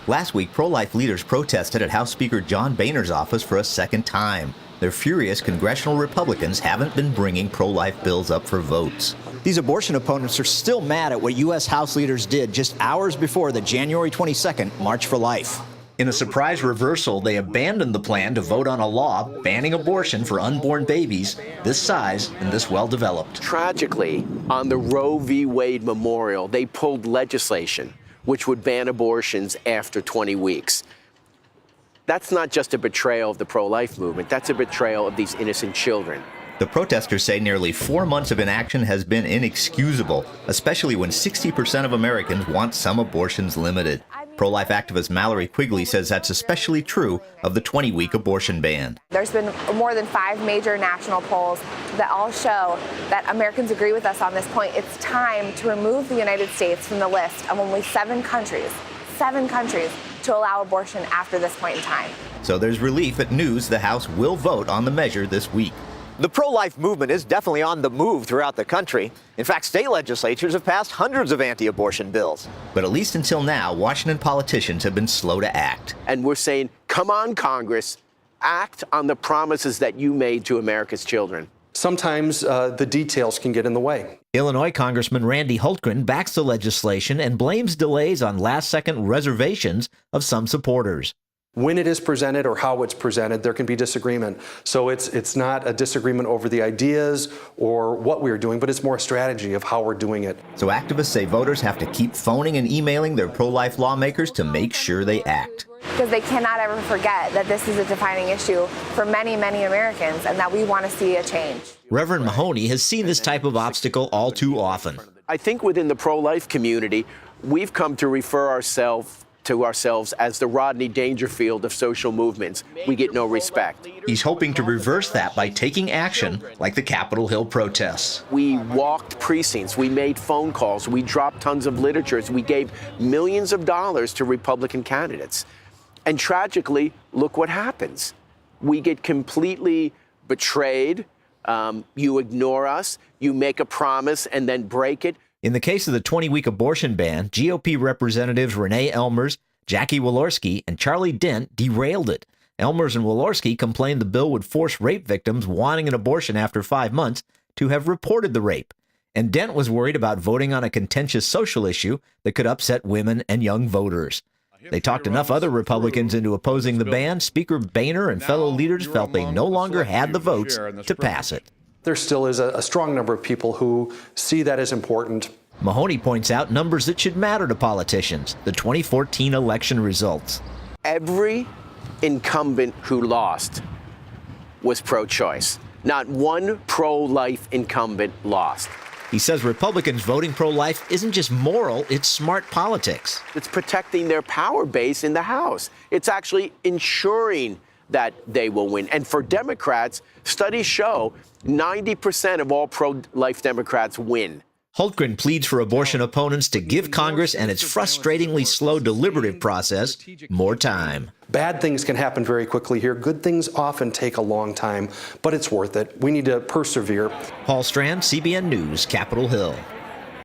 Last week, pro-life leaders protested at House Speaker John Boehner's office for a second time. They're furious congressional Republicans haven't been bringing pro-life bills up for votes. These abortion opponents are still mad at what U.S. House leaders did just hours before the January 22nd March for Life. In a surprise reversal, they abandoned the plan to vote on a law banning abortion for unborn babies this size and this well-developed. Tragically, on the Roe v. Wade memorial, they pulled legislation which would ban abortions after 20 weeks. That's not just a betrayal of the pro-life movement, that's a betrayal of these innocent children. The protesters say nearly 4 months of inaction has been inexcusable, especially when 60% of Americans want some abortions limited. Pro-life activist Mallory Quigley says that's especially true of the 20-week abortion ban. There's been more than 5 major national polls that all show that Americans agree with us on this point. It's time to remove the United States from the list of only 7 countries to allow abortion after this point in time. So there's relief at news the House will vote on the measure this week. The pro-life movement is definitely on the move throughout the country. In fact, state legislatures have passed hundreds of anti-abortion bills. But at least until now, Washington politicians have been slow to act. And we're saying, come on, Congress, act on the promises that you made to America's children. Sometimes the details can get in the way. Illinois Congressman Randy Hultgren backs the legislation and blames delays on last-second reservations of some supporters. When it is presented or how it's presented, there can be disagreement. So it's not a disagreement over the ideas or what we're doing, but it's more a strategy of how we're doing it. So activists say voters have to keep phoning and emailing their pro-life lawmakers to make sure they act. Because they cannot ever forget that this is a defining issue for many, many Americans and that we want to see a change. Reverend Mahoney has seen this type of obstacle all too often. I think within the pro-life community, we've come to refer ourselves as the Rodney Dangerfield of social movements. We get no respect. He's hoping to reverse that by taking action like the Capitol Hill protests. We walked precincts, we made phone calls, we dropped tons of literatures, we gave millions of dollars to Republican candidates. And tragically, look what happens. We get completely betrayed. You ignore us, you make a promise and then break it. In the case of the 20-week abortion ban, GOP Representatives Renee Elmers, Jackie Walorski, and Charlie Dent derailed it. Elmers and Walorski complained the bill would force rape victims wanting an abortion after 5 months to have reported the rape. And Dent was worried about voting on a contentious social issue that could upset women and young voters. They talked enough other Republicans into opposing the ban, Speaker Boehner and fellow leaders felt they no longer had the votes to pass it. There still is a strong number of people who see that as important. Mahoney points out numbers that should matter to politicians, the 2014 election results. Every incumbent who lost was pro-choice. Not one pro-life incumbent lost. He says Republicans voting pro-life isn't just moral, it's smart politics. It's protecting their power base in the House. It's actually ensuring that they will win. And for Democrats, studies show 90% of all pro-life Democrats win. Hultgren pleads for abortion opponents to give Congress and its frustratingly slow deliberative process more time. Bad things can happen very quickly here. Good things often take a long time, but it's worth it. We need to persevere. Paul Strand, CBN News, Capitol Hill.